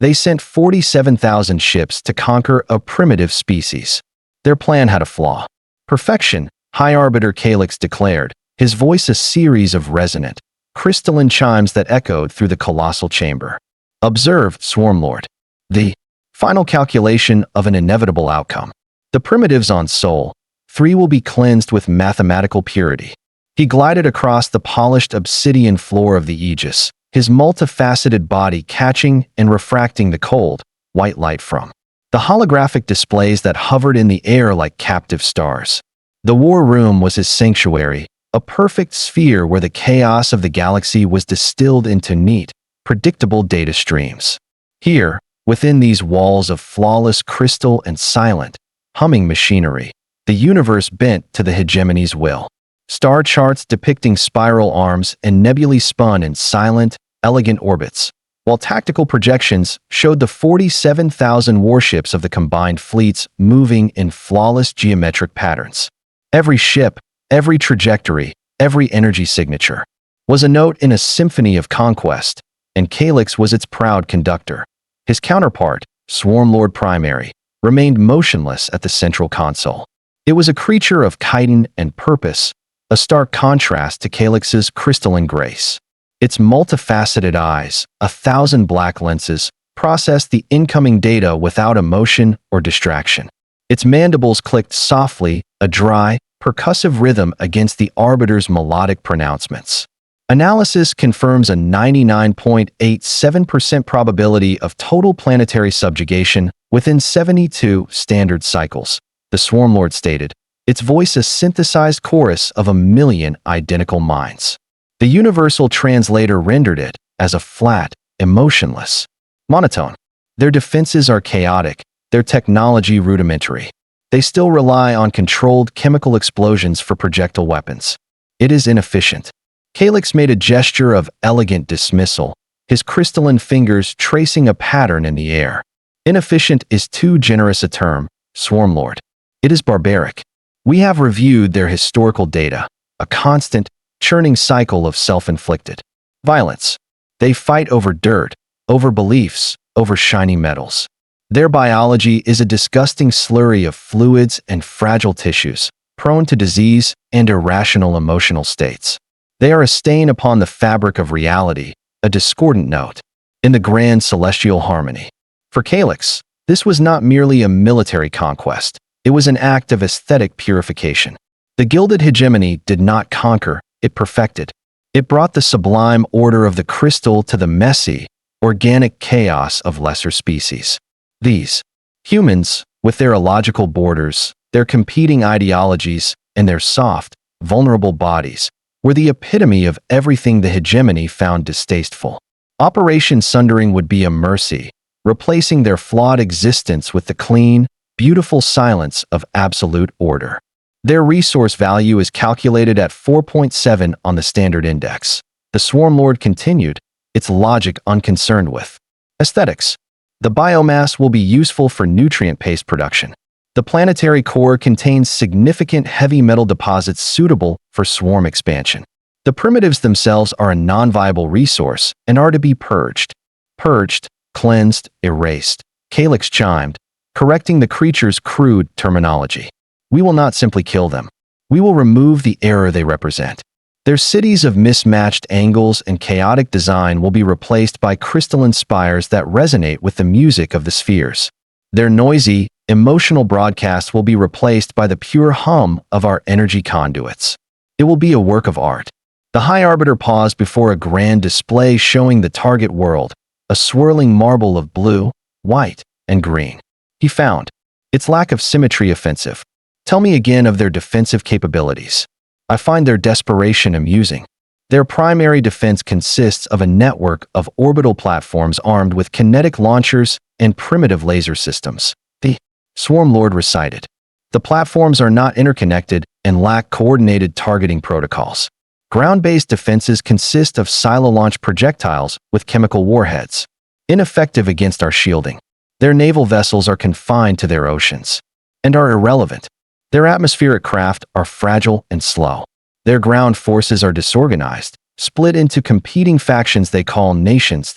They sent 47,000 ships to conquer a primitive species. Their plan had a flaw. Perfection, High Arbiter Calyx declared, his voice a series of resonant, crystalline chimes that echoed through the colossal chamber. Observe, Swarmlord. The final calculation of an inevitable outcome. The primitives on Sol 3 will be cleansed with mathematical purity. He glided across the polished obsidian floor of the Aegis, his multifaceted body catching and refracting the cold, white light from the holographic displays that hovered in the air like captive stars. The war room was his sanctuary, a perfect sphere where the chaos of the galaxy was distilled into neat, predictable data streams. Here, within these walls of flawless crystal and silent, humming machinery, the universe bent to the hegemony's will. Star charts depicting spiral arms and nebulae spun in silent, elegant orbits, while tactical projections showed the 47,000 warships of the combined fleets moving in flawless geometric patterns. Every ship, every trajectory, every energy signature was a note in a symphony of conquest, and Calyx was its proud conductor. His counterpart, Swarmlord Primary, remained motionless at the central console. It was a creature of chitin and purpose, a stark contrast to Calyx's crystalline grace. Its multifaceted eyes, 1,000 black lenses, processed the incoming data without emotion or distraction. Its mandibles clicked softly, a dry, percussive rhythm against the Arbiter's melodic pronouncements. Analysis confirms a 99.87% probability of total planetary subjugation within 72 standard cycles, the Swarmlord stated, its voice a synthesized chorus of 1,000,000 identical minds. The universal translator rendered it as a flat, emotionless monotone. Their defenses are chaotic, their technology rudimentary. They still rely on controlled chemical explosions for projectile weapons. It is inefficient. Calyx made a gesture of elegant dismissal, his crystalline fingers tracing a pattern in the air. Inefficient is too generous a term, Swarmlord. It is barbaric. We have reviewed their historical data, a constant, churning cycle of self-inflicted violence. They fight over dirt, over beliefs, over shiny metals. Their biology is a disgusting slurry of fluids and fragile tissues, prone to disease and irrational emotional states. They are a stain upon the fabric of reality, a discordant note in the grand celestial harmony. For Calyx, this was not merely a military conquest. It was an act of aesthetic purification. The gilded hegemony did not conquer, it perfected. It brought the sublime order of the crystal to the messy, organic chaos of lesser species. These humans, with their illogical borders, their competing ideologies, and their soft, vulnerable bodies, were the epitome of everything the hegemony found distasteful. Operation Sundering would be a mercy, replacing their flawed existence with the clean, beautiful silence of absolute order. Their resource value is calculated at 4.7 on the Standard Index. The Swarmlord continued, its logic unconcerned with aesthetics. The biomass will be useful for nutrient-based production. The planetary core contains significant heavy metal deposits suitable for swarm expansion. The primitives themselves are a non-viable resource and are to be purged. Purged, cleansed, erased. Calyx chimed, correcting the creature's crude terminology. We will not simply kill them. We will remove the error they represent. Their cities of mismatched angles and chaotic design will be replaced by crystalline spires that resonate with the music of the spheres. Their noisy, emotional broadcasts will be replaced by the pure hum of our energy conduits. It will be a work of art. The High Arbiter paused before a grand display showing the target world, a swirling marble of blue, white, and green. He found its lack of symmetry offensive. Tell me again of their defensive capabilities. I find their desperation amusing. Their primary defense consists of a network of orbital platforms armed with kinetic launchers and primitive laser systems. The Swarmlord recited. The platforms are not interconnected and lack coordinated targeting protocols. Ground-based defenses consist of silo-launch projectiles with chemical warheads, ineffective against our shielding. Their naval vessels are confined to their oceans and are irrelevant. Their atmospheric craft are fragile and slow. Their ground forces are disorganized, split into competing factions they call nations.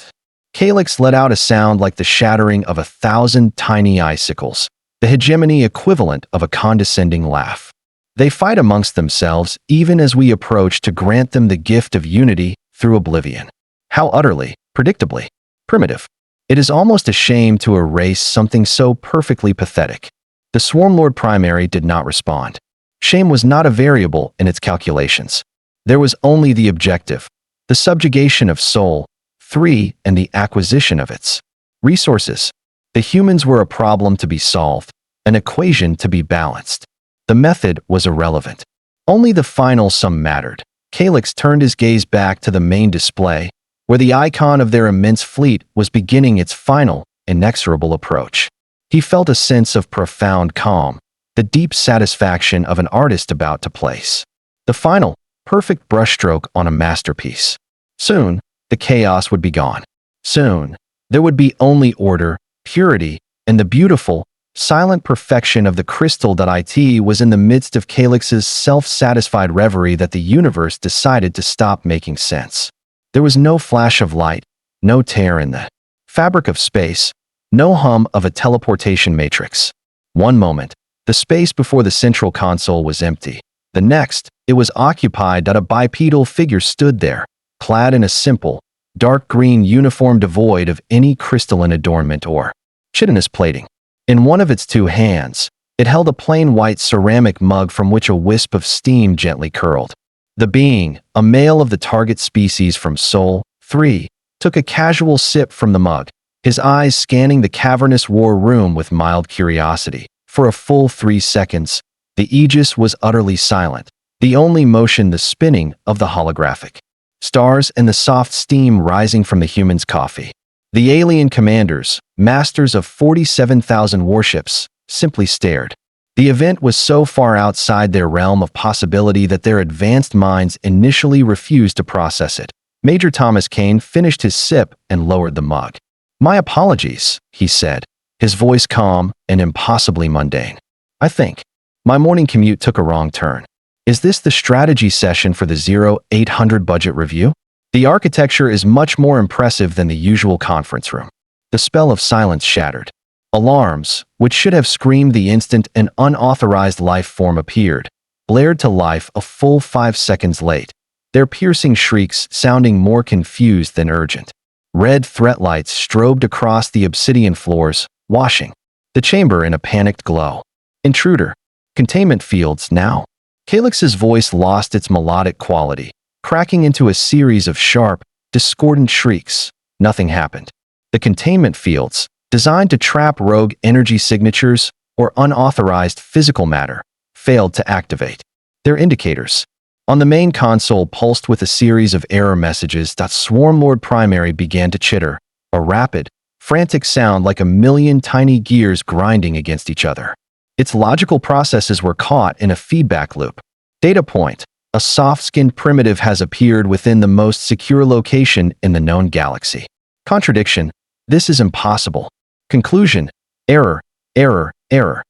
Calyx let out a sound like the shattering of 1,000 tiny icicles, the hegemony equivalent of a condescending laugh. They fight amongst themselves even as we approach to grant them the gift of unity through oblivion. How utterly, predictably, primitive. It is almost a shame to erase something so perfectly pathetic. The Swarmlord Primary did not respond. Shame was not a variable in its calculations. There was only the objective, the subjugation of Sol 3 and the acquisition of its resources. The humans were a problem to be solved, an equation to be balanced. The method was irrelevant. Only the final sum mattered. Calyx turned his gaze back to the main display, where the icon of their immense fleet was beginning its final, inexorable approach. He felt a sense of profound calm, the deep satisfaction of an artist about to place the final, perfect brushstroke on a masterpiece. Soon, the chaos would be gone. Soon, there would be only order, purity, and the beautiful, silent perfection of the crystal. It was in the midst of Calyx's self-satisfied reverie that the universe decided to stop making sense. There was no flash of light, no tear in the fabric of space, no hum of a teleportation matrix. One moment, the space before the central console was empty. The next, it was occupied. A bipedal figure stood there, clad in a simple, dark green uniform devoid of any crystalline adornment or chitinous plating. In one of its two hands, it held a plain white ceramic mug from which a wisp of steam gently curled. The being, a male of the target species from Sol 3, took a casual sip from the mug, his eyes scanning the cavernous war room with mild curiosity. For a full 3 seconds, the Aegis was utterly silent, the only motion the spinning of the holographic stars and the soft steam rising from the human's coffee. The alien commanders, masters of 47,000 warships, simply stared. The event was so far outside their realm of possibility that their advanced minds initially refused to process it. Major Thomas Kane finished his sip and lowered the mug. "My apologies," he said, his voice calm and impossibly mundane. "I think my morning commute took a wrong turn. Is this the strategy session for the 0800 budget review? The architecture is much more impressive than the usual conference room." The spell of silence shattered. Alarms, which should have screamed the instant an unauthorized life form appeared, blared to life a full 5 seconds late, their piercing shrieks sounding more confused than urgent. Red threat lights strobed across the obsidian floors, washing the chamber in a panicked glow. "Intruder. Containment fields now." Calyx's voice lost its melodic quality, cracking into a series of sharp, discordant shrieks. Nothing happened. The containment fields, designed to trap rogue energy signatures or unauthorized physical matter, failed to activate. Their indicators on the main console pulsed with a series of error messages. Swarmlord Primary began to chitter, a rapid, frantic sound like a million tiny gears grinding against each other. Its logical processes were caught in a feedback loop. Data point: a soft-skinned primitive has appeared within the most secure location in the known galaxy. Contradiction: this is impossible. Conclusion: error, error, error.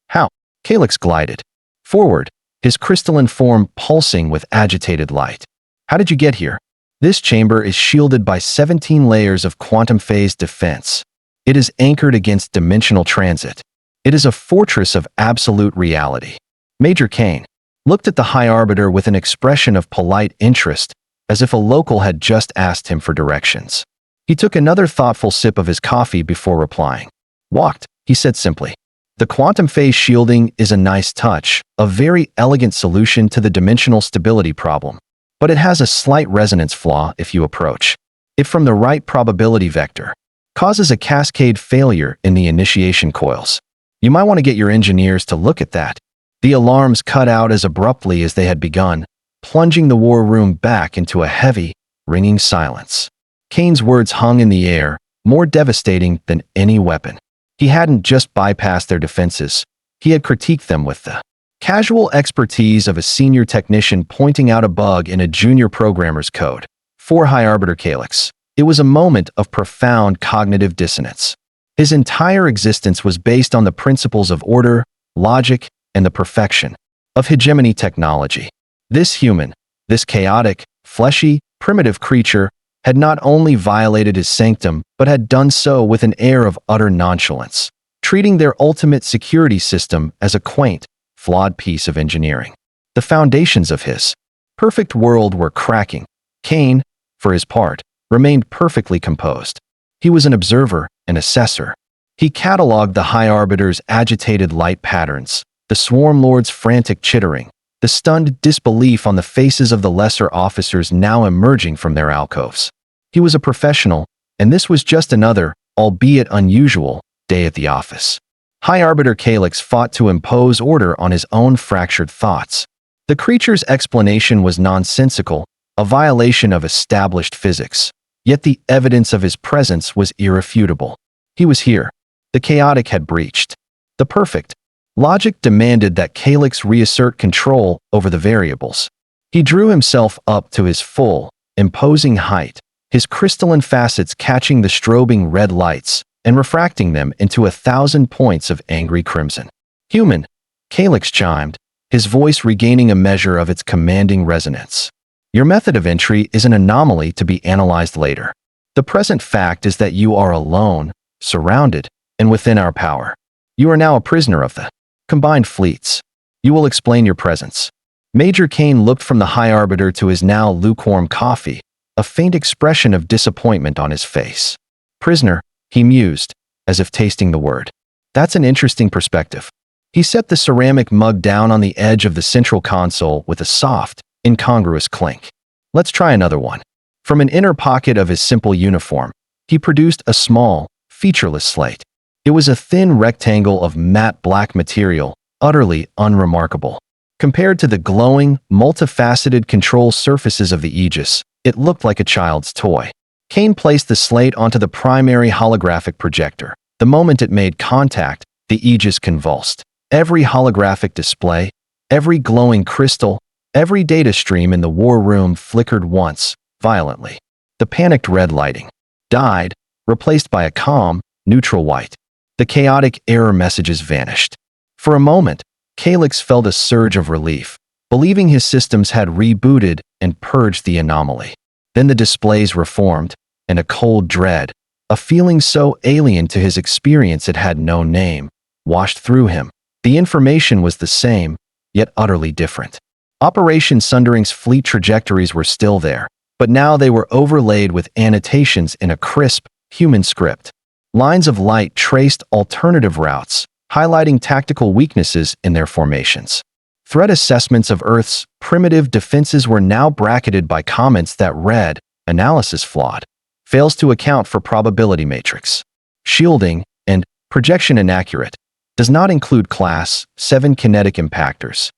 How? Calyx glided forward, his crystalline form pulsing with agitated light. "How did you get here?" "This chamber is shielded by 17 layers of quantum phase defense. It is anchored against dimensional transit. It is a fortress of absolute reality." Major Kane looked at the High Arbiter with an expression of polite interest, as if a local had just asked him for directions. He took another thoughtful sip of his coffee before replying. "Walked," he said simply. "The quantum phase shielding is a nice touch, a very elegant solution to the dimensional stability problem. But it has a slight resonance flaw if you approach it from the right probability vector. Causes a cascade failure in the initiation coils. You might want to get your engineers to look at that." The alarms cut out as abruptly as they had begun, plunging the war room back into a heavy, ringing silence. Kane's words hung in the air, more devastating than any weapon. He hadn't just bypassed their defenses, he had critiqued them with the casual expertise of a senior technician pointing out a bug in a junior programmer's code. For High Arbiter Calyx, it was a moment of profound cognitive dissonance. His entire existence was based on the principles of order, logic, and the perfection of hegemony technology. This human, this chaotic, fleshy, primitive creature, had not only violated his sanctum, but had done so with an air of utter nonchalance, treating their ultimate security system as a quaint, flawed piece of engineering. The foundations of his perfect world were cracking. Kane, for his part, remained perfectly composed. He was an observer, an assessor. He catalogued the High Arbiter's agitated light patterns, the Swarm Lord's frantic chittering, the stunned disbelief on the faces of the lesser officers now emerging from their alcoves. He was a professional, and this was just another, albeit unusual, day at the office. High Arbiter Calyx fought to impose order on his own fractured thoughts. The creature's explanation was nonsensical, a violation of established physics, yet the evidence of his presence was irrefutable. He was here. The chaotic had breached. The perfect. Logic demanded that Calyx reassert control over the variables. He drew himself up to his full, imposing height, his crystalline facets catching the strobing red lights and refracting them into 1,000 points of angry crimson. Human, Calyx chimed, his voice regaining a measure of its commanding resonance. Your method of entry is an anomaly to be analyzed later. The present fact is that you are alone, surrounded, and within our power. You are now a prisoner of the combined fleets. You will explain your presence. Major Kane looked from the High Arbiter to his now lukewarm coffee, a faint expression of disappointment on his face. Prisoner, he mused, as if tasting the word. That's an interesting perspective. He set the ceramic mug down on the edge of the central console with a soft, incongruous clink. Let's try another one. From an inner pocket of his simple uniform, he produced a small, featureless slate. It was a thin rectangle of matte black material, utterly unremarkable. Compared to the glowing, multifaceted control surfaces of the Aegis, it looked like a child's toy. Kane placed the slate onto the primary holographic projector. The moment it made contact, the Aegis convulsed. Every holographic display, every glowing crystal, every data stream in the war room flickered once, violently. The panicked red lighting died, replaced by a calm, neutral white. The chaotic error messages vanished. For a moment, Calyx felt a surge of relief, believing his systems had rebooted and purged the anomaly. Then the displays reformed, and a cold dread, a feeling so alien to his experience it had no name, washed through him. The information was the same, yet utterly different. Operation Sundering's fleet trajectories were still there, but now they were overlaid with annotations in a crisp, human script. Lines of light traced alternative routes, highlighting tactical weaknesses in their formations. Threat assessments of Earth's primitive defenses were now bracketed by comments that read, analysis flawed, fails to account for probability matrix, shielding, and projection inaccurate, does not include Class 7 kinetic impactors.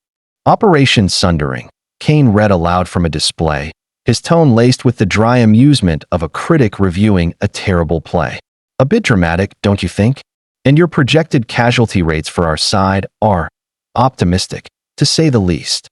Operation Sundering, Kane read aloud from a display, his tone laced with the dry amusement of a critic reviewing a terrible play. A bit dramatic, don't you think? And your projected casualty rates for our side are optimistic, to say the least.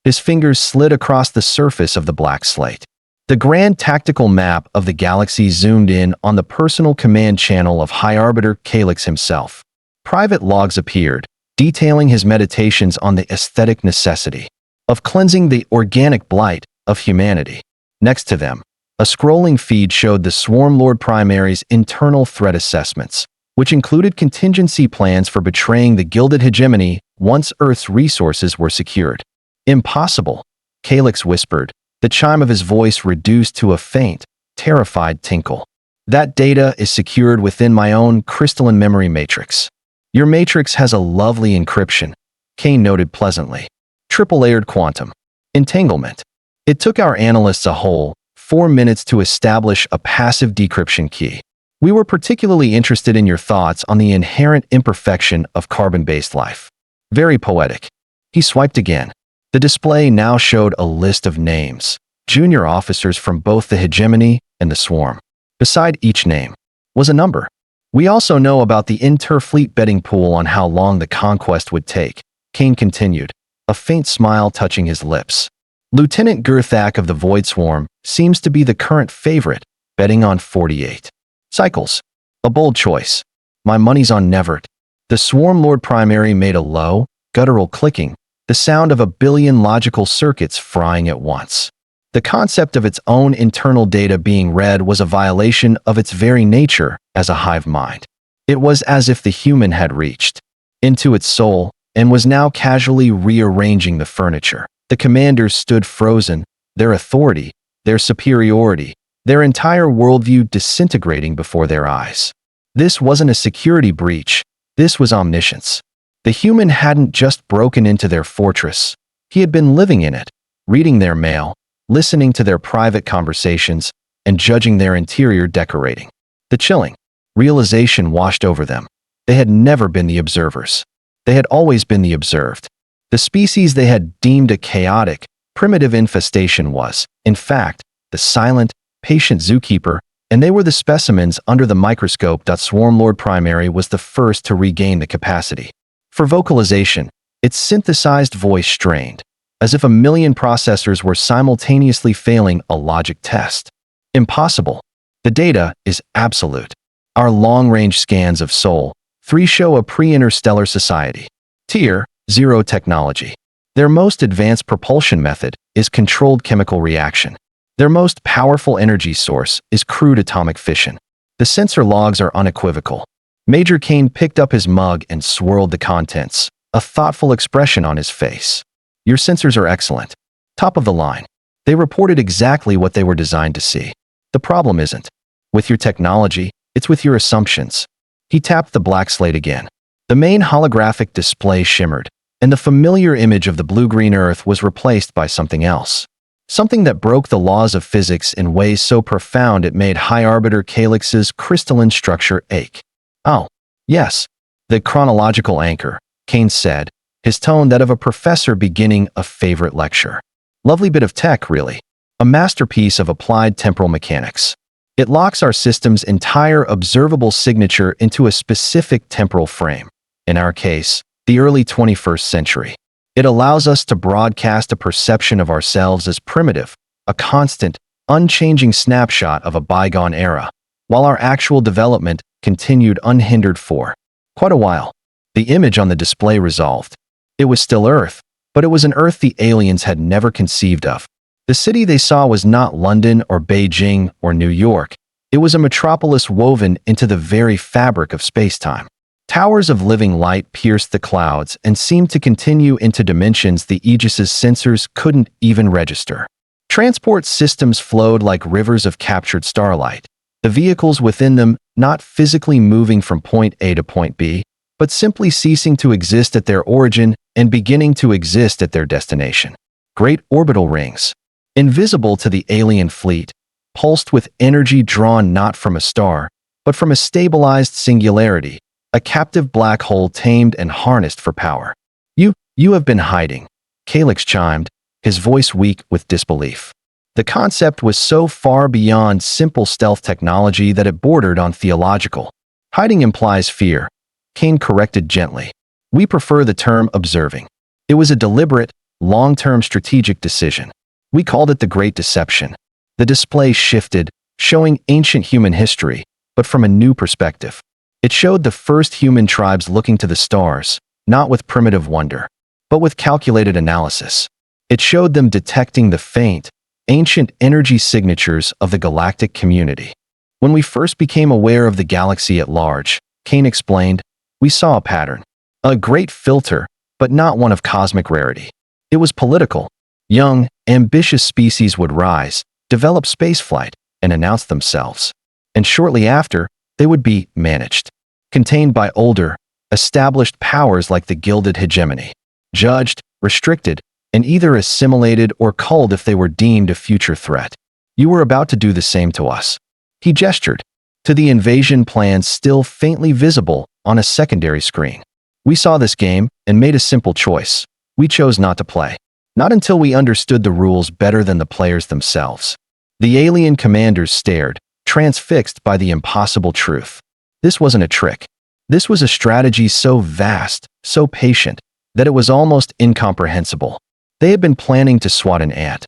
His fingers slid across the surface of the black slate. The grand tactical map of the galaxy zoomed in on the personal command channel of High Arbiter Calyx himself. Private logs appeared, detailing his meditations on the aesthetic necessity of cleansing the organic blight of humanity. Next to them, a scrolling feed showed the Swarm Lord Primary's internal threat assessments, which included contingency plans for betraying the Gilded Hegemony once Earth's resources were secured. Impossible, Calyx whispered, the chime of his voice reduced to a faint, terrified tinkle. That data is secured within my own crystalline memory matrix. Your matrix has a lovely encryption, Kane noted pleasantly. Triple-layered quantum entanglement. It took our analysts a whole 4 minutes to establish a passive decryption key. We were particularly interested in your thoughts on the inherent imperfection of carbon-based life. Very poetic. He swiped again. The display now showed a list of names, junior officers from both the Hegemony and the Swarm. Beside each name was a number. We also know about the interfleet betting pool on how long the conquest would take, Kane continued, a faint smile touching his lips. Lieutenant Gerthak of the Void Swarm seems to be the current favorite, betting on 48 cycles. A bold choice. My money's on Nevert. The Swarm Lord Primary made a low, guttural clicking, the sound of a billion logical circuits frying at once. The concept of its own internal data being read was a violation of its very nature as a hive mind. It was as if the human had reached into its soul and was now casually rearranging the furniture. The commanders stood frozen, their authority, their superiority, their entire worldview disintegrating before their eyes. This wasn't a security breach, this was omniscience. The human hadn't just broken into their fortress, he had been living in it, reading their mail, listening to their private conversations, and judging their interior decorating. The chilling realization washed over them. They had never been the observers. They had always been the observed. The species they had deemed a chaotic, primitive infestation was, in fact, the silent, patient zookeeper, and they were the specimens under the microscope. Swarmlord Primary was the first to regain the capacity for vocalization. Its synthesized voice strained, as if a million processors were simultaneously failing a logic test. Impossible. The data is absolute. Our long-range scans of Sol 3 show a pre-interstellar society. Tier 0 technology. Their most advanced propulsion method is controlled chemical reaction. Their most powerful energy source is crude atomic fission. The sensor logs are unequivocal. Major Kane picked up his mug and swirled the contents, a thoughtful expression on his face. Your sensors are excellent. Top of the line. They reported exactly what they were designed to see. The problem isn't with your technology, it's with your assumptions. He tapped the black slate again. The main holographic display shimmered, and the familiar image of the blue-green Earth was replaced by something else. Something that broke the laws of physics in ways so profound it made High Arbiter Calyx's crystalline structure ache. Oh, yes, the chronological anchor, Kane said, his tone that of a professor beginning a favorite lecture. Lovely bit of tech, really. A masterpiece of applied temporal mechanics. It locks our system's entire observable signature into a specific temporal frame. In our case, the early 21st century. It allows us to broadcast a perception of ourselves as primitive, a constant, unchanging snapshot of a bygone era, while our actual development continued unhindered for quite a while. The image on the display resolved. It was still Earth, but it was an Earth the aliens had never conceived of. The city they saw was not London or Beijing or New York. It was a metropolis woven into the very fabric of space-time. Towers of living light pierced the clouds and seemed to continue into dimensions the Aegis's sensors couldn't even register. Transport systems flowed like rivers of captured starlight, the vehicles within them not physically moving from point A to point B, but simply ceasing to exist at their origin and beginning to exist at their destination. Great orbital rings, invisible to the alien fleet, pulsed with energy drawn not from a star, but from a stabilized singularity, a captive black hole tamed and harnessed for power. You have been hiding, Calyx chimed, his voice weak with disbelief. The concept was so far beyond simple stealth technology that it bordered on theological. Hiding implies fear, Kane corrected gently. We prefer the term observing. It was a deliberate, long-term strategic decision. We called it the Great Deception. The display shifted, showing ancient human history, but from a new perspective. It showed the first human tribes looking to the stars, not with primitive wonder, but with calculated analysis. It showed them detecting the faint, ancient energy signatures of the galactic community. When we first became aware of the galaxy at large, Kane explained, we saw a pattern. A great filter, but not one of cosmic rarity. It was political. Young, ambitious species would rise, develop spaceflight, and announce themselves. And shortly after, they would be managed, contained by older, established powers like the gilded hegemony, judged, restricted, and either assimilated or culled if they were deemed a future threat. You were about to do the same to us. He gestured to the invasion plans still faintly visible on a secondary screen. We saw this game and made a simple choice. We chose not to play. Not until we understood the rules better than the players themselves. The alien commanders stared, transfixed by the impossible truth. This wasn't a trick. This was a strategy so vast, so patient, that it was almost incomprehensible. They had been planning to swat an ant,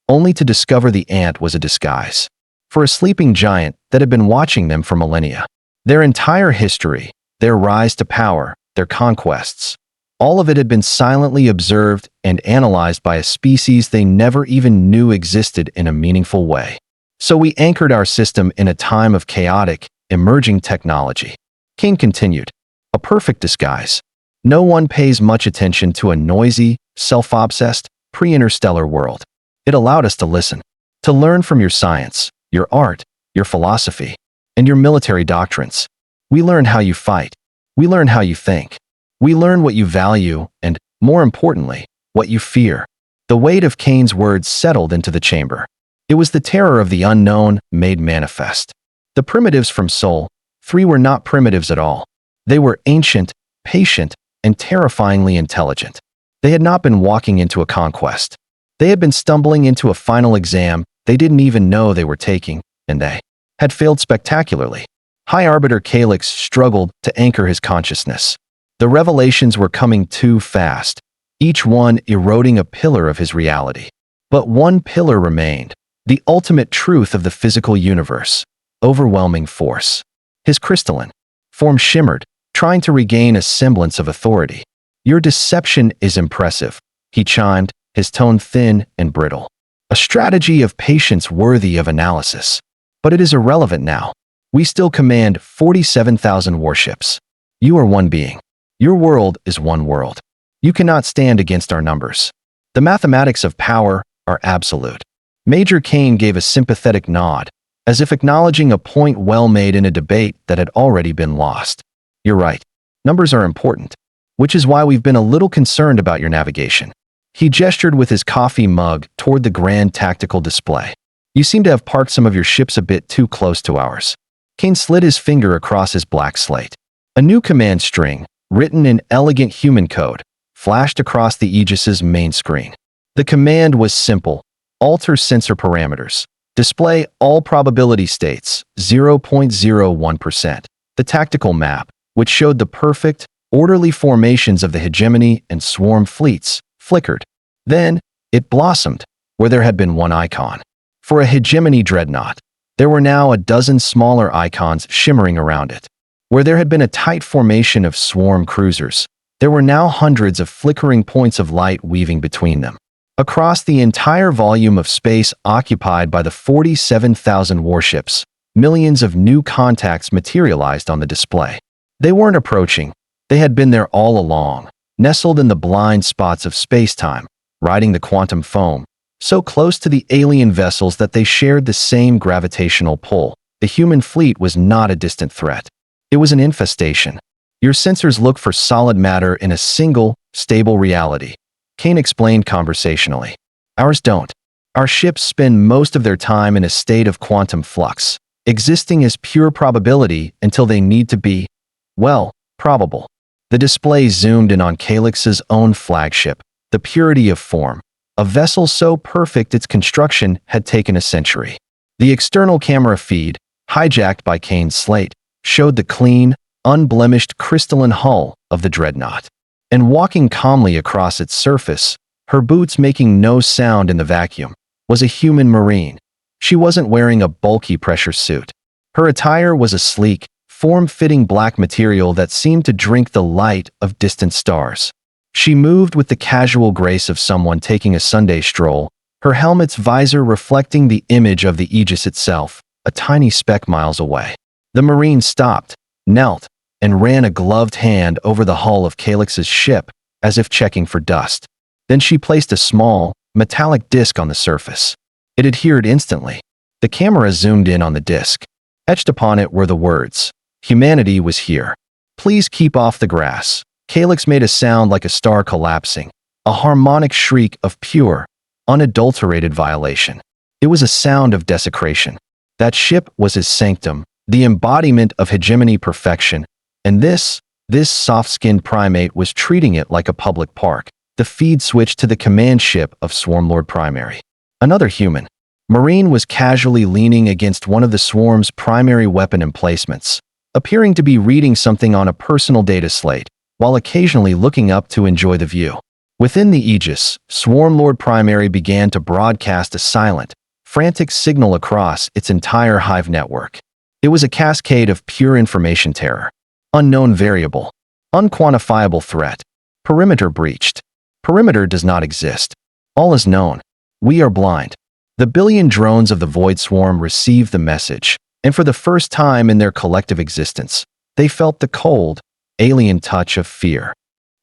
only to discover the ant was a disguise for a sleeping giant that had been watching them for millennia. Their entire history, their rise to power, their conquests, All of it had been silently observed and analyzed by a species they never even knew existed in a meaningful way. So we anchored our system in a time of chaotic, emerging technology. Kane continued. A perfect disguise. No one pays much attention to a noisy, self-obsessed, pre-interstellar world. It allowed us to listen, to learn from your science, your art, your philosophy, and your military doctrines. We learn how you fight. We learn how you think. We learn what you value and, more importantly, what you fear. The weight of Kane's words settled into the chamber. It was the terror of the unknown made manifest. The primitives from Sol 3 were not primitives at all. They were ancient, patient, and terrifyingly intelligent. They had not been walking into a conquest. They had been stumbling into a final exam they didn't even know they were taking, and they had failed spectacularly. High Arbiter Calyx struggled to anchor his consciousness. The revelations were coming too fast, each one eroding a pillar of his reality. But one pillar remained, the ultimate truth of the physical universe, overwhelming force. His crystalline form shimmered, trying to regain a semblance of authority. Your deception is impressive, he chimed, his tone thin and brittle. A strategy of patience worthy of analysis. But it is irrelevant now. We still command 47,000 warships. You are one being. Your world is one world. You cannot stand against our numbers. The mathematics of power are absolute. Major Kane gave a sympathetic nod, as if acknowledging a point well made in a debate that had already been lost. You're right. Numbers are important, which is why we've been a little concerned about your navigation. He gestured with his coffee mug toward the grand tactical display. You seem to have parked some of your ships a bit too close to ours. Kane slid his finger across his black slate. A new command string, written in elegant human code, flashed across the Aegis's main screen. The command was simple. Alter sensor parameters. Display all probability states, 0.01%. The tactical map, which showed the perfect, orderly formations of the hegemony and swarm fleets, flickered. Then, it blossomed, where there had been one icon. For a hegemony dreadnought, there were now a dozen smaller icons shimmering around it. Where there had been a tight formation of swarm cruisers, there were now hundreds of flickering points of light weaving between them. Across the entire volume of space occupied by the 47,000 warships, millions of new contacts materialized on the display. They weren't approaching. They had been there all along, nestled in the blind spots of space-time, riding the quantum foam, so close to the alien vessels that they shared the same gravitational pull. The human fleet was not a distant threat. It was an infestation. Your sensors look for solid matter in a single, stable reality, Kane explained conversationally. Ours don't. Our ships spend most of their time in a state of quantum flux, existing as pure probability until they need to be, well, probable. The display zoomed in on Calyx's own flagship, the purity of form, a vessel so perfect its construction had taken a century. The external camera feed, hijacked by Kane's slate, showed the clean, unblemished crystalline hull of the dreadnought. And walking calmly across its surface, her boots making no sound in the vacuum, was a human marine. She wasn't wearing a bulky pressure suit. Her attire was a sleek, form-fitting black material that seemed to drink the light of distant stars. She moved with the casual grace of someone taking a Sunday stroll, her helmet's visor reflecting the image of the Aegis itself, a tiny speck miles away. The marine stopped, knelt, and ran a gloved hand over the hull of Calyx's ship, as if checking for dust. Then she placed a small, metallic disc on the surface. It adhered instantly. The camera zoomed in on the disc. Etched upon it were the words, "Humanity was here. Please keep off the grass." Calyx made a sound like a star collapsing, a harmonic shriek of pure, unadulterated violation. It was a sound of desecration. That ship was his sanctum, the embodiment of hegemony perfection, and this soft-skinned primate was treating it like a public park. The feed switched to the command ship of Swarmlord Primary. Another human. Marine was casually leaning against one of the swarm's primary weapon emplacements, appearing to be reading something on a personal data slate, while occasionally looking up to enjoy the view. Within the Aegis, Swarmlord Primary began to broadcast a silent, frantic signal across its entire hive network. It was a cascade of pure information terror. Unknown variable. Unquantifiable threat. Perimeter breached. Perimeter does not exist. All is known. We are blind. The billion drones of the Void Swarm received the message, and for the first time in their collective existence, they felt the cold, alien touch of fear.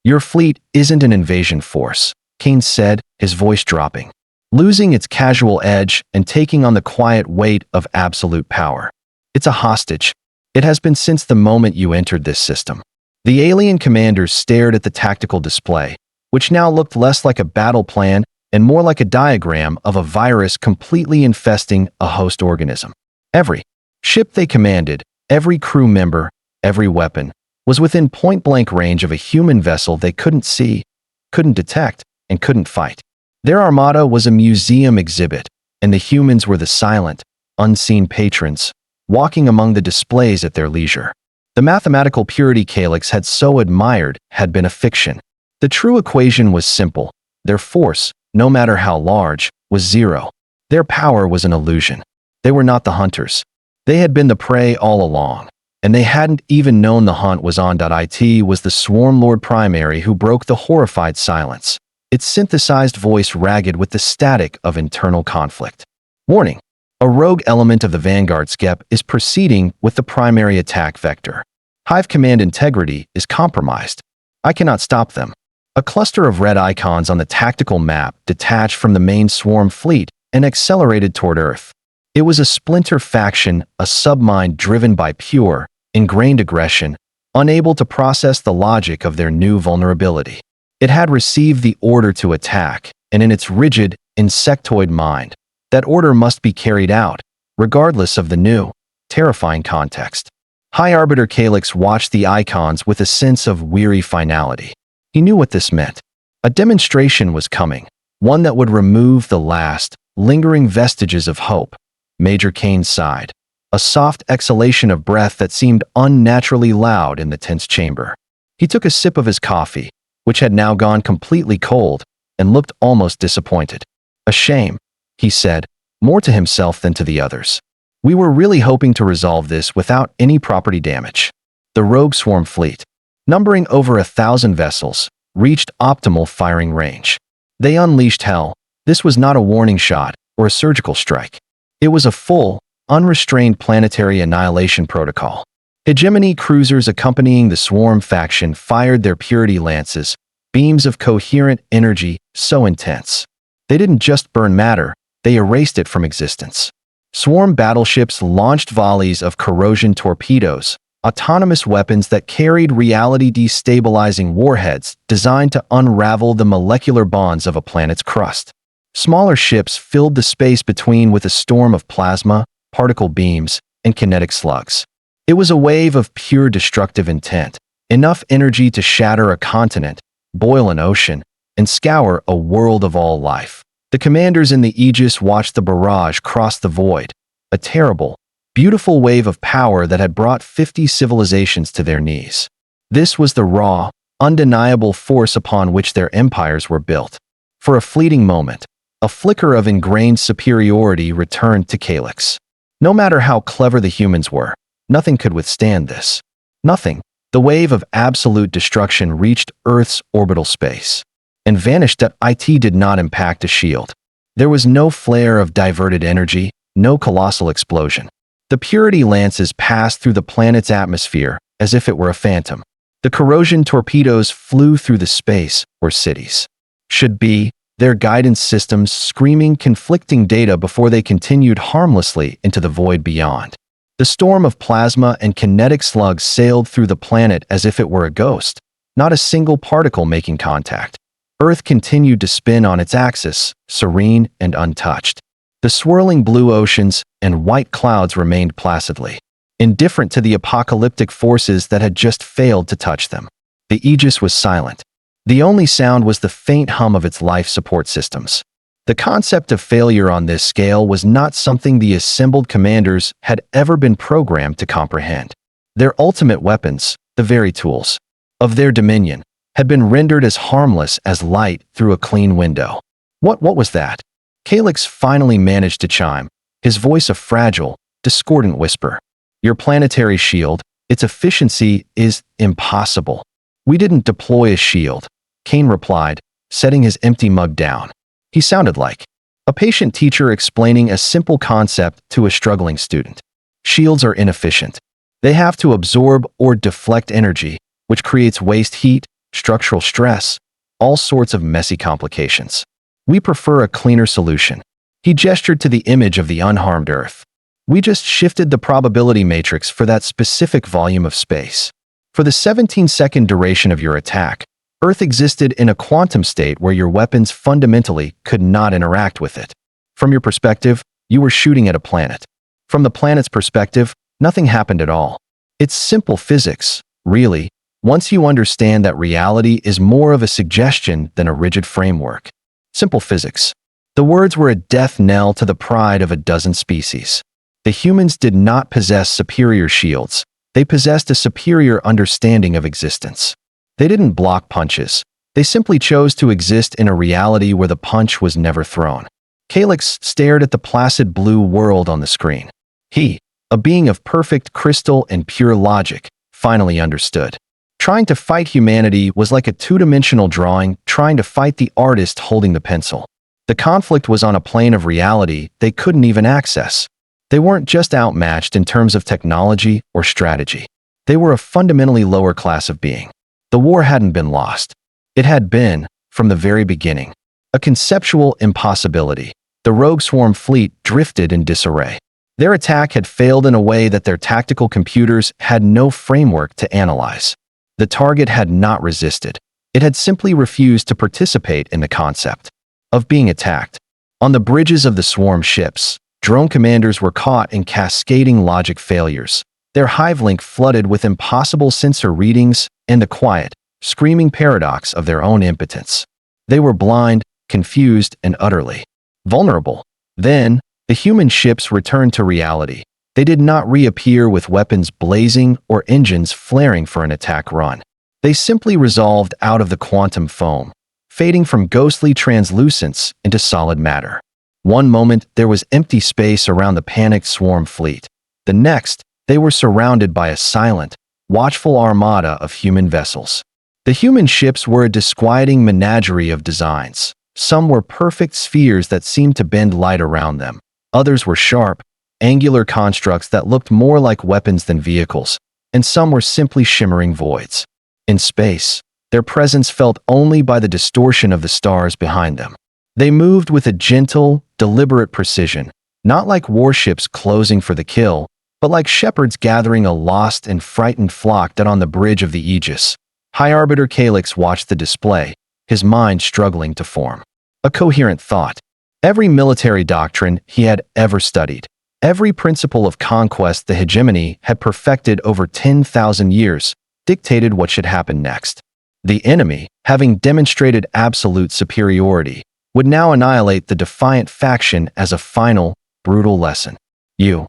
Your fleet isn't an invasion force, Kane said, his voice dropping, losing its casual edge and taking on the quiet weight of absolute power. It's a hostage. It has been since the moment you entered this system. The alien commanders stared at the tactical display, which now looked less like a battle plan and more like a diagram of a virus completely infesting a host organism. Every ship they commanded, every crew member, every weapon, was within point-blank range of a human vessel they couldn't see, couldn't detect, and couldn't fight. Their armada was a museum exhibit, and the humans were the silent, unseen patrons, walking among the displays at their leisure. The mathematical purity Calyx had so admired had been a fiction. The true equation was simple. Their force, no matter how large, was zero. Their power was an illusion. They were not the hunters. They had been the prey all along, and they hadn't even known the hunt was on. It was the Swarm Lord Primary who broke the horrified silence, its synthesized voice ragged with the static of internal conflict. Warning. A rogue element of the Vanguard Skep is proceeding with the primary attack vector. Hive command integrity is compromised. I cannot stop them. A cluster of red icons on the tactical map detached from the main swarm fleet and accelerated toward Earth. It was a splinter faction, a submind driven by pure, ingrained aggression, unable to process the logic of their new vulnerability. It had received the order to attack, and in its rigid, insectoid mind, that order must be carried out, regardless of the new, terrifying context. High Arbiter Calyx watched the icons with a sense of weary finality. He knew what this meant. A demonstration was coming, one that would remove the last, lingering vestiges of hope. Major Kane sighed, a soft exhalation of breath that seemed unnaturally loud in the tense chamber. He took a sip of his coffee, which had now gone completely cold, and looked almost disappointed. A shame, he said, more to himself than to the others. We were really hoping to resolve this without any property damage. The Rogue Swarm fleet, numbering over 1,000 vessels, reached optimal firing range. They unleashed hell. This was not a warning shot or a surgical strike. It was a full, unrestrained planetary annihilation protocol. Hegemony cruisers accompanying the swarm faction fired their purity lances, beams of coherent energy so intense. They didn't just burn matter, they erased it from existence. Swarm battleships launched volleys of corrosion torpedoes, autonomous weapons that carried reality-destabilizing warheads designed to unravel the molecular bonds of a planet's crust. Smaller ships filled the space between with a storm of plasma, particle beams, and kinetic slugs. It was a wave of pure destructive intent, enough energy to shatter a continent, boil an ocean, and scour a world of all life. The commanders in the Aegis watched the barrage cross the void, a terrible, beautiful wave of power that had brought 50 civilizations to their knees. This was the raw, undeniable force upon which their empires were built. For a fleeting moment, a flicker of ingrained superiority returned to Calyx. No matter how clever the humans were, nothing could withstand this. Nothing. The wave of absolute destruction reached Earth's orbital space and vanished. It did not impact a shield. There was no flare of diverted energy, no colossal explosion. The purity lances passed through the planet's atmosphere as if it were a phantom. The corrosion torpedoes flew through the space where cities should be, their guidance systems screaming conflicting data before they continued harmlessly into the void beyond. The storm of plasma and kinetic slugs sailed through the planet as if it were a ghost, not a single particle making contact. Earth continued to spin on its axis, serene and untouched. The swirling blue oceans and white clouds remained placidly, indifferent to the apocalyptic forces that had just failed to touch them. The Aegis was silent. The only sound was the faint hum of its life support systems. The concept of failure on this scale was not something the assembled commanders had ever been programmed to comprehend. Their ultimate weapons, the very tools of their dominion, had been rendered as harmless as light through a clean window. What was that? Calyx finally managed to chime, his voice a fragile, discordant whisper. Your planetary shield, its efficiency is impossible. We didn't deploy a shield. Kane replied, setting his empty mug down. He sounded like a patient teacher explaining a simple concept to a struggling student. Shields are inefficient. They have to absorb or deflect energy, which creates waste heat, structural stress, all sorts of messy complications. We prefer a cleaner solution. He gestured to the image of the unharmed Earth. We just shifted the probability matrix for that specific volume of space. For the 17-second duration of your attack, Earth existed in a quantum state where your weapons fundamentally could not interact with it. From your perspective, you were shooting at a planet. From the planet's perspective, nothing happened at all. It's simple physics, really, once you understand that reality is more of a suggestion than a rigid framework. Simple physics. The words were a death knell to the pride of a dozen species. The humans did not possess superior shields. They possessed a superior understanding of existence. They didn't block punches. They simply chose to exist in a reality where the punch was never thrown. Calyx stared at the placid blue world on the screen. He, a being of perfect crystal and pure logic, finally understood. Trying to fight humanity was like a two-dimensional drawing trying to fight the artist holding the pencil. The conflict was on a plane of reality they couldn't even access. They weren't just outmatched in terms of technology or strategy. They were a fundamentally lower class of being. The war hadn't been lost. It had been, from the very beginning, a conceptual impossibility. The rogue swarm fleet drifted in disarray. Their attack had failed in a way that their tactical computers had no framework to analyze. The target had not resisted. It had simply refused to participate in the concept of being attacked. On the bridges of the swarm ships, drone commanders were caught in cascading logic failures, their hive-link flooded with impossible sensor readings and the quiet, screaming paradox of their own impotence. They were blind, confused, and utterly vulnerable. Then, the human ships returned to reality. They did not reappear with weapons blazing or engines flaring for an attack run. They simply resolved out of the quantum foam, fading from ghostly translucence into solid matter. One moment, there was empty space around the panicked swarm fleet. The next, they were surrounded by a silent, watchful armada of human vessels. The human ships were a disquieting menagerie of designs. Some were perfect spheres that seemed to bend light around them. Others were sharp, angular constructs that looked more like weapons than vehicles, and some were simply shimmering voids. In space, their presence felt only by the distortion of the stars behind them. They moved with a gentle, deliberate precision, not like warships closing for the kill, but like shepherds gathering a lost and frightened flock that on the bridge of the Aegis. High Arbiter Calyx watched the display, his mind struggling to form a coherent thought. Every military doctrine he had ever studied, every principle of conquest the hegemony had perfected over 10,000 years, dictated what should happen next. The enemy, having demonstrated absolute superiority, would now annihilate the defiant faction as a final, brutal lesson. You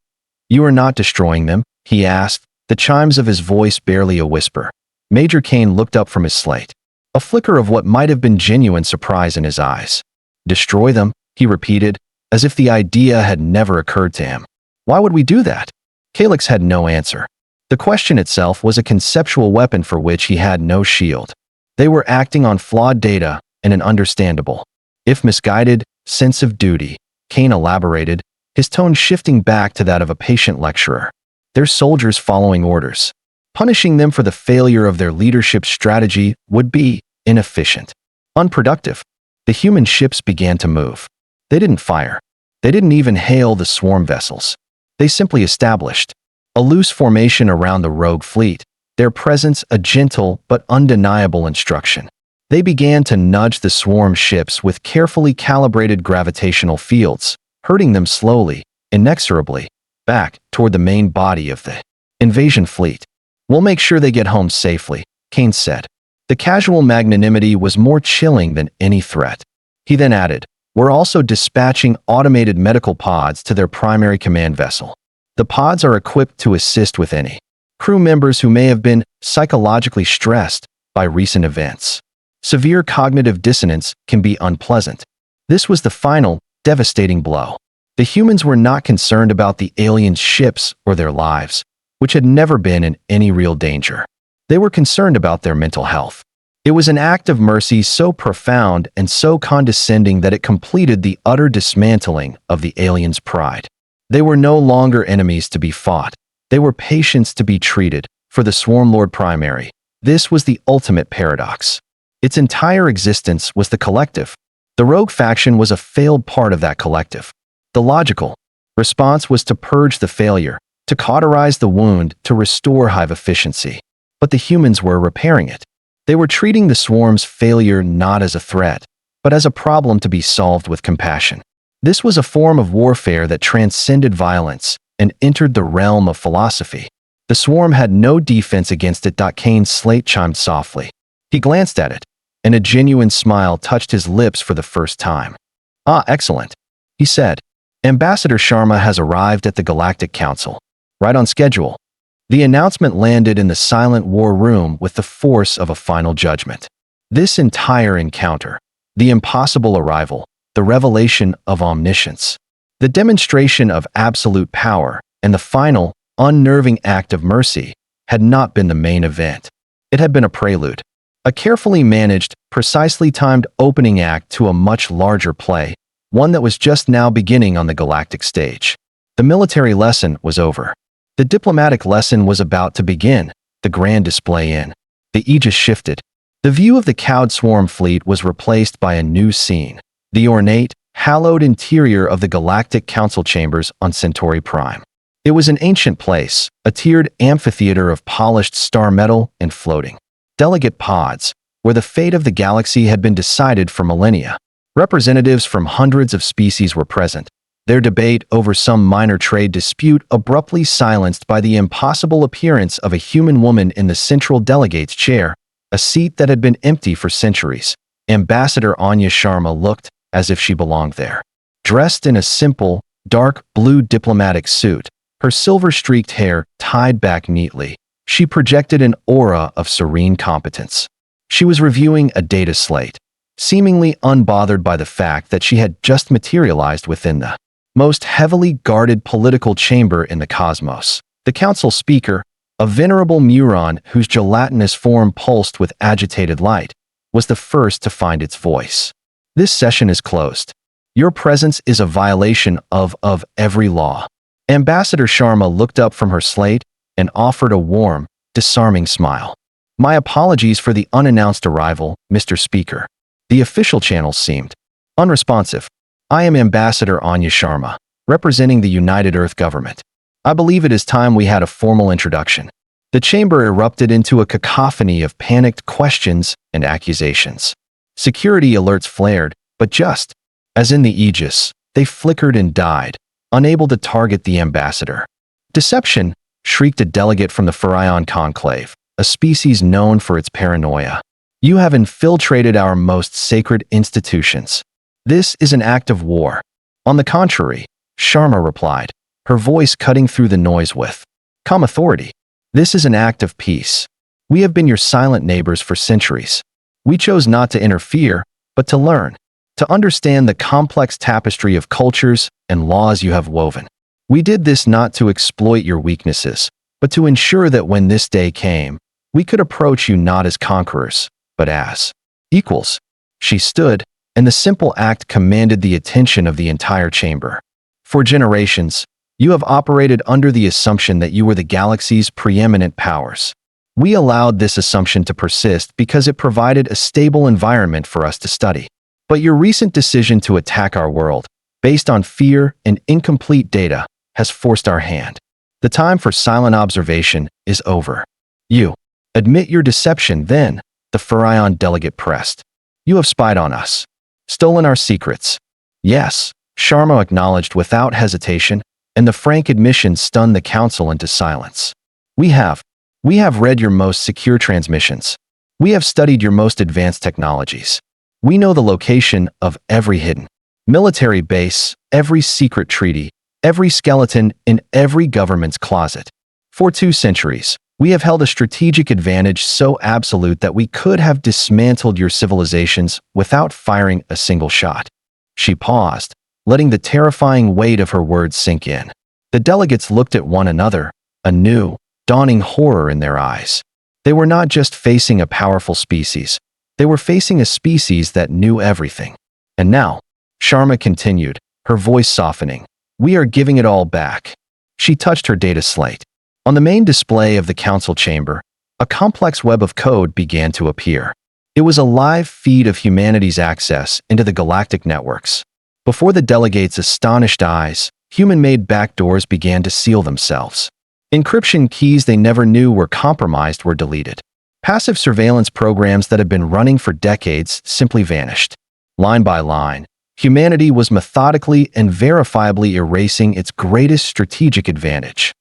are not destroying them?" he asked, the chimes of his voice barely a whisper. Major Kane looked up from his slate, a flicker of what might have been genuine surprise in his eyes. "Destroy them?" he repeated, as if the idea had never occurred to him. "Why would we do that?" Calyx had no answer. The question itself was a conceptual weapon for which he had no shield. They were acting on flawed data and an understandable, if misguided, sense of duty. Kane elaborated, his tone shifting back to that of a patient lecturer. They're soldiers following orders. Punishing them for the failure of their leadership strategy would be inefficient, unproductive. The human ships began to move. They didn't fire. They didn't even hail the swarm vessels. They simply established a loose formation around the rogue fleet, their presence a gentle but undeniable instruction. They began to nudge the swarm ships with carefully calibrated gravitational fields, herding them slowly, inexorably, back toward the main body of the invasion fleet. "We'll make sure they get home safely," Kane said. The casual magnanimity was more chilling than any threat. He then added, "We're also dispatching automated medical pods to their primary command vessel. The pods are equipped to assist with any crew members who may have been psychologically stressed by recent events. Severe cognitive dissonance can be unpleasant." This was the final, devastating blow. The humans were not concerned about the alien ships or their lives, which had never been in any real danger. They were concerned about their mental health. It was an act of mercy so profound and so condescending that it completed the utter dismantling of the aliens' pride. They were no longer enemies to be fought. They were patients to be treated. For the Swarm Lord Primary, this was the ultimate paradox. Its entire existence was the collective. The rogue faction was a failed part of that collective. The logical response was to purge the failure, to cauterize the wound, to restore hive efficiency. But the humans were repairing it. They were treating the swarm's failure not as a threat, but as a problem to be solved with compassion. This was a form of warfare that transcended violence and entered the realm of philosophy. The swarm had no defense against it. Kane's slate chimed softly. He glanced at it, and a genuine smile touched his lips for the first time. "Ah, excellent," he said. "Ambassador Sharma has arrived at the Galactic Council. Right on schedule." The announcement landed in the silent war room with the force of a final judgment. This entire encounter, the impossible arrival, the revelation of omniscience, the demonstration of absolute power, and the final, unnerving act of mercy, had not been the main event. It had been a prelude, a carefully managed, precisely timed opening act to a much larger play, one that was just now beginning on the galactic stage. The military lesson was over. The diplomatic lesson was about to begin. The grand display in the Aegis shifted. The view of the cowed swarm fleet was replaced by a new scene. The ornate, hallowed interior of the Galactic Council chambers on Centauri Prime. It was an ancient place, a tiered amphitheater of polished star metal and floating delegate pods, where the fate of the galaxy had been decided for millennia. Representatives from hundreds of species were present, their debate over some minor trade dispute abruptly silenced by the impossible appearance of a human woman in the central delegate's chair, a seat that had been empty for centuries. Ambassador Anya Sharma looked as if she belonged there. Dressed in a simple, dark blue diplomatic suit, her silver-streaked hair tied back neatly, she projected an aura of serene competence. She was reviewing a data slate, seemingly unbothered by the fact that she had just materialized within the most heavily guarded political chamber in the cosmos. The council speaker, a venerable Muron whose gelatinous form pulsed with agitated light, was the first to find its voice. "This session is closed. Your presence is a violation of every law." Ambassador Sharma looked up from her slate and offered a warm, disarming smile. "My apologies for the unannounced arrival, Mr. Speaker." The official channel seemed unresponsive. "I am Ambassador Anya Sharma, representing the United Earth government. I believe it is time we had a formal introduction." The chamber erupted into a cacophony of panicked questions and accusations. Security alerts flared, but just as in the Aegis, they flickered and died, unable to target the ambassador. "Deception!" shrieked a delegate from the Pharion Conclave, a species known for its paranoia. "You have infiltrated our most sacred institutions. This is an act of war." "On the contrary," Sharma replied, her voice cutting through the noise with calm authority. "This is an act of peace. We have been your silent neighbors for centuries. We chose not to interfere, but to learn, to understand the complex tapestry of cultures and laws you have woven. We did this not to exploit your weaknesses, but to ensure that when this day came, we could approach you not as conquerors, but as equals." She stood, and the simple act commanded the attention of the entire chamber. "For generations, you have operated under the assumption that you were the galaxy's preeminent powers. We allowed this assumption to persist because it provided a stable environment for us to study. But your recent decision to attack our world, based on fear and incomplete data, has forced our hand. The time for silent observation is over. You admit your deception, then," the Pharion delegate pressed. "You have spied on us, stolen our secrets." "Yes," Sharma acknowledged without hesitation, and the frank admission stunned the council into silence. We have read your most secure transmissions. We have studied your most advanced technologies. We know the location of every hidden military base, every secret treaty, every skeleton in every government's closet. For 2 centuries, we have held a strategic advantage so absolute that we could have dismantled your civilizations without firing a single shot." She paused, letting the terrifying weight of her words sink in. The delegates looked at one another, a new, dawning horror in their eyes. They were not just facing a powerful species, They were facing a species that knew everything. And now, Sharma continued, her voice softening, we are giving it all back. She touched her data slate. On the main display of the council chamber, a complex web of code began to appear. It was a live feed of humanity's access into the galactic networks. Before the delegates' astonished eyes, human-made backdoors began to seal themselves. Encryption keys they never knew were compromised were deleted. Passive surveillance programs that had been running for decades simply vanished. Line by line, humanity was methodically and verifiably erasing its greatest strategic advantage.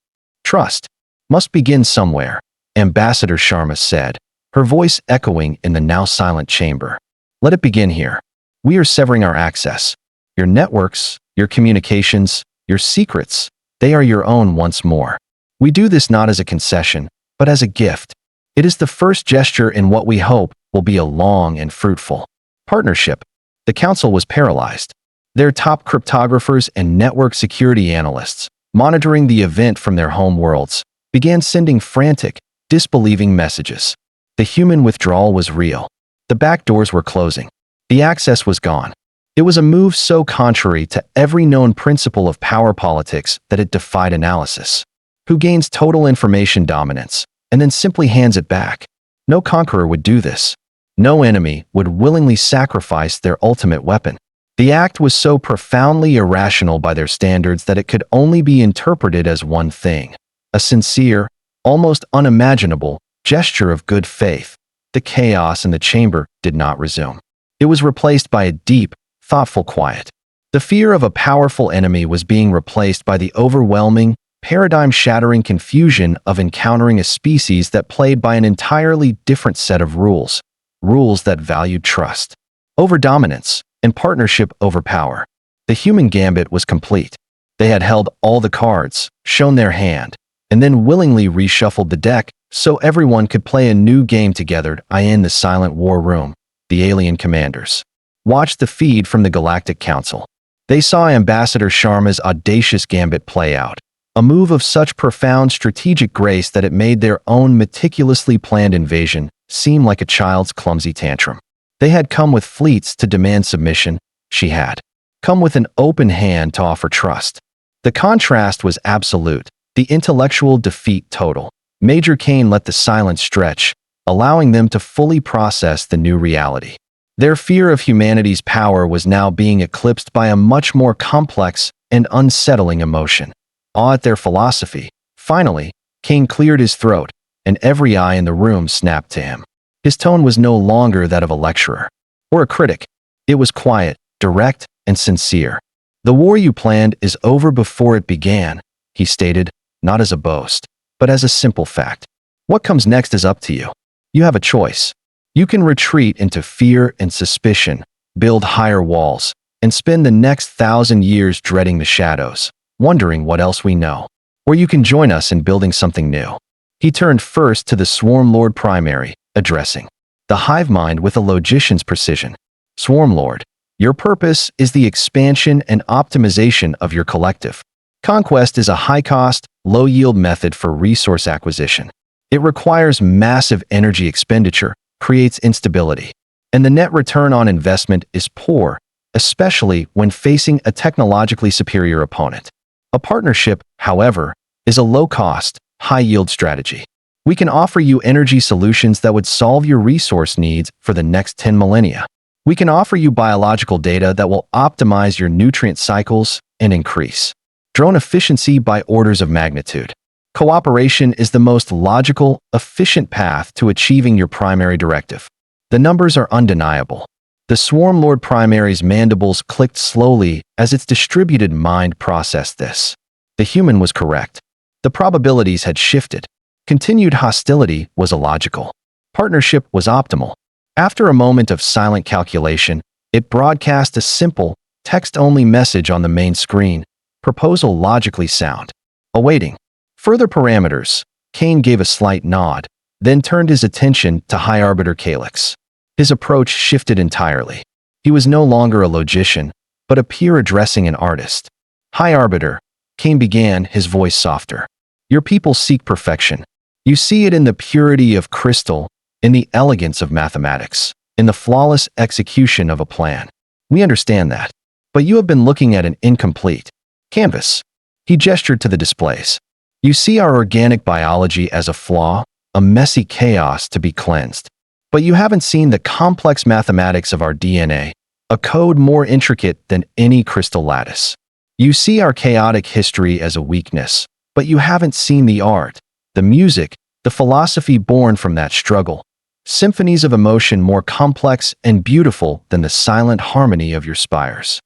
Trust must begin somewhere, Ambassador Sharma said, her voice echoing in the now silent chamber. Let it begin here. We are severing our access. Your networks, your communications, your secrets, they are your own once more. We do this not as a concession, but as a gift. It is the first gesture in what we hope will be a long and fruitful partnership. The council was paralyzed. Their top cryptographers and network security analysts, monitoring the event from their home worlds, began sending frantic, disbelieving messages. The human withdrawal was real. The back doors were closing. The access was gone. It was a move so contrary to every known principle of power politics that it defied analysis. Who gains total information dominance and then simply hands it back? No conqueror would do this. No enemy would willingly sacrifice their ultimate weapon. The act was so profoundly irrational by their standards that it could only be interpreted as one thing: a sincere, almost unimaginable gesture of good faith. The chaos in the chamber did not resume. It was replaced by a deep, thoughtful quiet. The fear of a powerful enemy was being replaced by the overwhelming, paradigm-shattering confusion of encountering a species that played by an entirely different set of rules. Rules that valued trust over dominance and partnership over power. The human gambit was complete. They had held all the cards, shown their hand, and then willingly reshuffled the deck so everyone could play a new game together. In the silent war room, the alien commanders watched the feed from the Galactic Council. They saw Ambassador Sharma's audacious gambit play out, a move of such profound strategic grace that it made their own meticulously planned invasion seem like a child's clumsy tantrum. They had come with fleets to demand submission. She had come with an open hand to offer trust. The contrast was absolute, the intellectual defeat total. Major Kane let the silence stretch, allowing them to fully process the new reality. Their fear of humanity's power was now being eclipsed by a much more complex and unsettling emotion: awe at their philosophy. Finally, Kane cleared his throat, and every eye in the room snapped to him. His tone was no longer that of a lecturer or a critic. It was quiet, direct, and sincere. The war you planned is over before it began, he stated, not as a boast, but as a simple fact. What comes next is up to you. You have a choice. You can retreat into fear and suspicion, build higher walls, and spend the next 1,000 years dreading the shadows, wondering what else we know. Or you can join us in building something new. He turned first to the Swarm Lord Primary, addressing the hive mind with a logician's precision. Swarm Lord, your purpose is the expansion and optimization of your collective. Conquest is a high-cost, low-yield method for resource acquisition. It requires massive energy expenditure, creates instability, and the net return on investment is poor, especially when facing a technologically superior opponent. A partnership, however, is a low-cost, high-yield strategy. We can offer you energy solutions that would solve your resource needs for the next 10 millennia. We can offer you biological data that will optimize your nutrient cycles and increase drone efficiency by orders of magnitude. Cooperation is the most logical, efficient path to achieving your primary directive. The numbers are undeniable. The Swarm Lord Primary's mandibles clicked slowly as its distributed mind processed this. The human was correct. The probabilities had shifted. Continued hostility was illogical. Partnership was optimal. After a moment of silent calculation, it broadcast a simple, text-only message on the main screen. Proposal logically sound. Awaiting further parameters, Kane gave a slight nod, then turned his attention to High Arbiter Calyx. His approach shifted entirely. He was no longer a logician, but a peer addressing an artist. High Arbiter, Kane began, his voice softer. Your people seek perfection. You see it in the purity of crystal, in the elegance of mathematics, in the flawless execution of a plan. We understand that. But you have been looking at an incomplete canvas. He gestured to the displays. You see our organic biology as a flaw, a messy chaos to be cleansed. But you haven't seen the complex mathematics of our DNA, a code more intricate than any crystal lattice. You see our chaotic history as a weakness, but you haven't seen the art, the music, the philosophy born from that struggle. Symphonies of emotion more complex and beautiful than the silent harmony of your spires.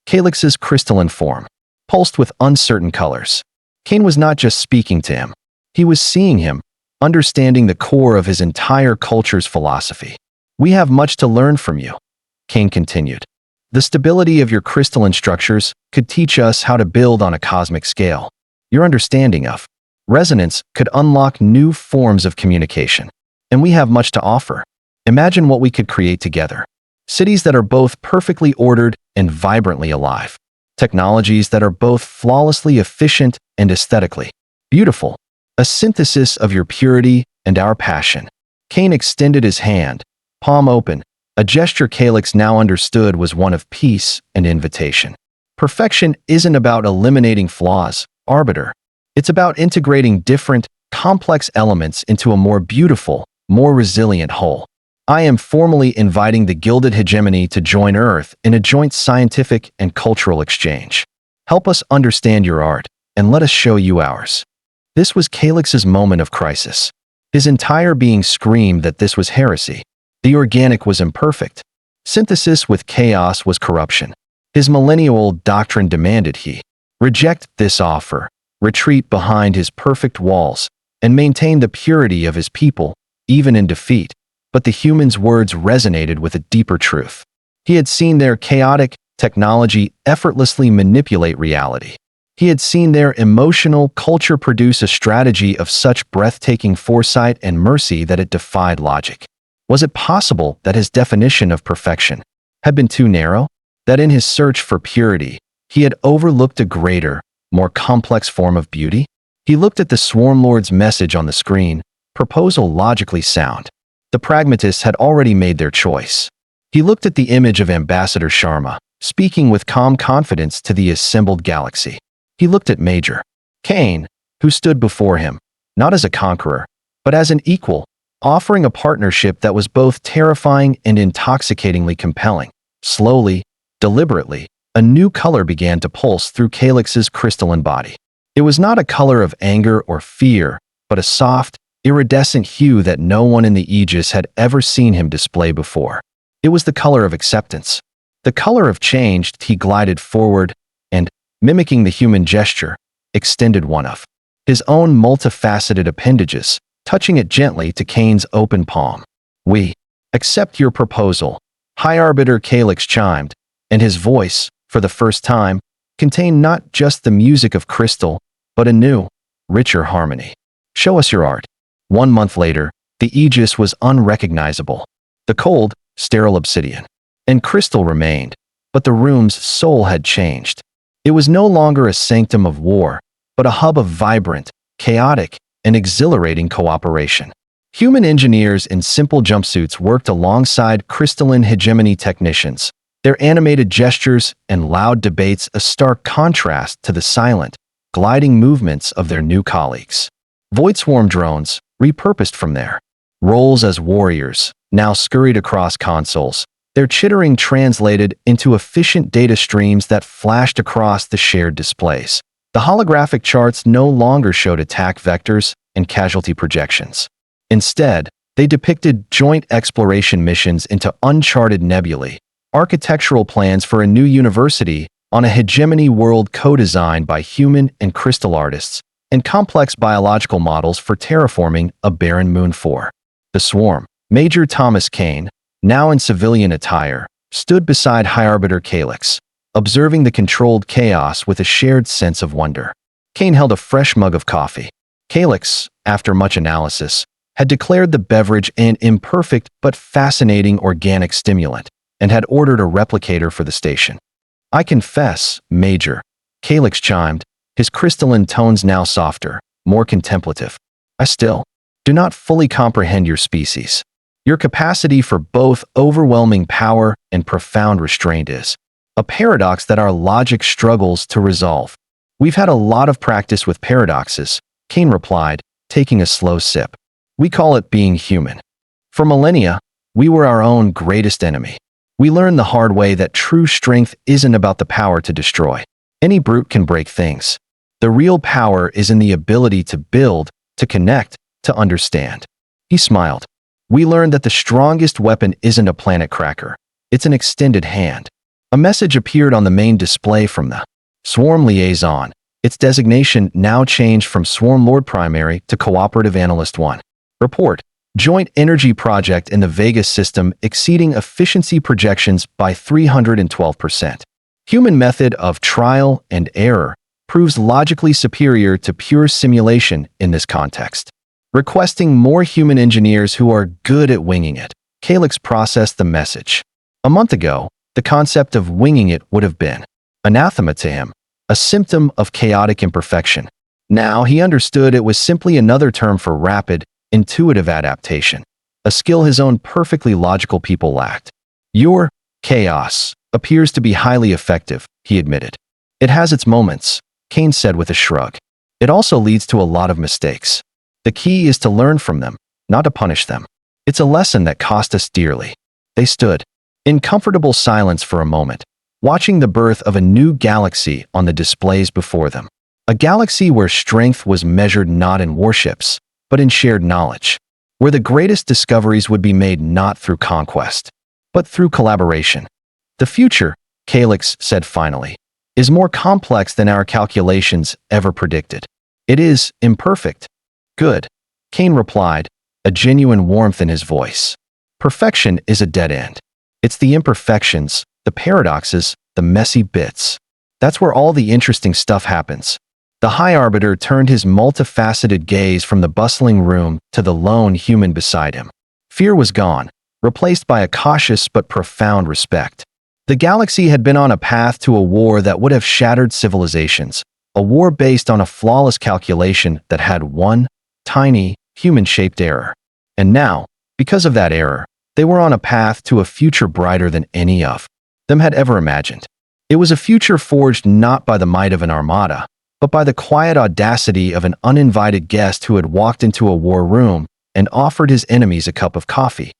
Calyx's crystalline form, pulsed with uncertain colors. Cain was not just speaking to him. He was seeing him, understanding the core of his entire culture's philosophy. We have much to learn from you, Cain continued. The stability of your crystalline structures could teach us how to build on a cosmic scale. Your understanding of resonance could unlock new forms of communication. And we have much to offer. Imagine what we could create together. Cities that are both perfectly ordered and vibrantly alive. Technologies that are both flawlessly efficient and aesthetically beautiful. A synthesis of your purity and our passion. Cain extended his hand, palm open, a gesture Calyx now understood was one of peace and invitation. Perfection isn't about eliminating flaws, Arbiter. It's about integrating different, complex elements into a more beautiful, more resilient whole. I am formally inviting the Gilded Hegemony to join Earth in a joint scientific and cultural exchange. Help us understand your art, and let us show you ours. This was Calyx's moment of crisis. His entire being screamed that this was heresy. The organic was imperfect. Synthesis with chaos was corruption. His millennial-old doctrine demanded he reject this offer, retreat behind his perfect walls, and maintain the purity of his people, even in defeat. But the human's words resonated with a deeper truth. He had seen their chaotic technology effortlessly manipulate reality. He had seen their emotional culture produce a strategy of such breathtaking foresight and mercy that it defied logic. Was it possible that his definition of perfection had been too narrow? That in his search for purity, he had overlooked a greater, more complex form of beauty? He looked at the Swarm Lord's message on the screen, proposal logically sound. The pragmatists had already made their choice. He looked at the image of Ambassador Sharma, speaking with calm confidence to the assembled galaxy. He looked at Major Cain, who stood before him, not as a conqueror, but as an equal, offering a partnership that was both terrifying and intoxicatingly compelling. Slowly, deliberately, a new color began to pulse through Calyx's crystalline body. It was not a color of anger or fear, but a soft, iridescent hue that no one in the Aegis had ever seen him display before. It was the color of acceptance. The color of change. He glided forward and, mimicking the human gesture, extended one of his own multifaceted appendages, touching it gently to Cain's open palm. We accept your proposal, High Arbiter Calyx chimed, and his voice, for the first time, contained not just the music of crystal, but a new, richer harmony. Show us your art. 1 month later, the Aegis was unrecognizable. The cold, sterile obsidian and crystal remained, but the room's soul had changed. It was no longer a sanctum of war, but a hub of vibrant, chaotic, and exhilarating cooperation. Human engineers in simple jumpsuits worked alongside crystalline hegemony technicians, their animated gestures and loud debates a stark contrast to the silent, gliding movements of their new colleagues. Void Swarm drones, repurposed from their roles as warriors, now scurried across consoles, their chittering translated into efficient data streams that flashed across the shared displays. The holographic charts no longer showed attack vectors and casualty projections. Instead, they depicted joint exploration missions into uncharted nebulae, architectural plans for a new university on a hegemony world co-designed by human and crystal artists, and complex biological models for terraforming a barren moon. For the swarm, Major Thomas Cain, now in civilian attire, stood beside High Arbiter Calyx, observing the controlled chaos with a shared sense of wonder. Cain held a fresh mug of coffee. Calyx, after much analysis, had declared the beverage an imperfect but fascinating organic stimulant, and had ordered a replicator for the station. I confess, Major, Calyx chimed, his crystalline tones now softer, more contemplative. I still do not fully comprehend your species. Your capacity for both overwhelming power and profound restraint is a paradox that our logic struggles to resolve. We've had a lot of practice with paradoxes, Kane replied, taking a slow sip. We call it being human. For millennia, we were our own greatest enemy. We learned the hard way that true strength isn't about the power to destroy. Any brute can break things. The real power is in the ability to build, to connect, to understand. He smiled. We learned that the strongest weapon isn't a planet cracker. It's an extended hand. A message appeared on the main display from the Swarm Liaison. Its designation now changed from Swarm Lord Primary to Cooperative Analyst 1. Report. Joint energy project in the Vegas system exceeding efficiency projections by 312%. Human method of trial and error proves logically superior to pure simulation in this context. Requesting more human engineers who are good at winging it. Calyx processed the message. A month ago, the concept of winging it would have been anathema to him, a symptom of chaotic imperfection. Now he understood it was simply another term for rapid, intuitive adaptation, a skill his own perfectly logical people lacked. Your chaos appears to be highly effective, he admitted. It has its moments, Kane said with a shrug. It also leads to a lot of mistakes. The key is to learn from them, not to punish them. It's a lesson that cost us dearly. They stood in comfortable silence for a moment, watching the birth of a new galaxy on the displays before them. A galaxy where strength was measured not in warships, but in shared knowledge, where the greatest discoveries would be made not through conquest, but through collaboration. The future, Calyx said finally, is more complex than our calculations ever predicted. It is imperfect. Good, Kane replied, a genuine warmth in his voice. Perfection is a dead end. It's the imperfections, the paradoxes, the messy bits. That's where all the interesting stuff happens. The High Arbiter turned his multifaceted gaze from the bustling room to the lone human beside him. Fear was gone, replaced by a cautious but profound respect. The galaxy had been on a path to a war that would have shattered civilizations, a war based on a flawless calculation that had one tiny, human-shaped error. And now, because of that error, they were on a path to a future brighter than any of them had ever imagined. It was a future forged not by the might of an armada, but by the quiet audacity of an uninvited guest who had walked into a war room and offered his enemies a cup of coffee.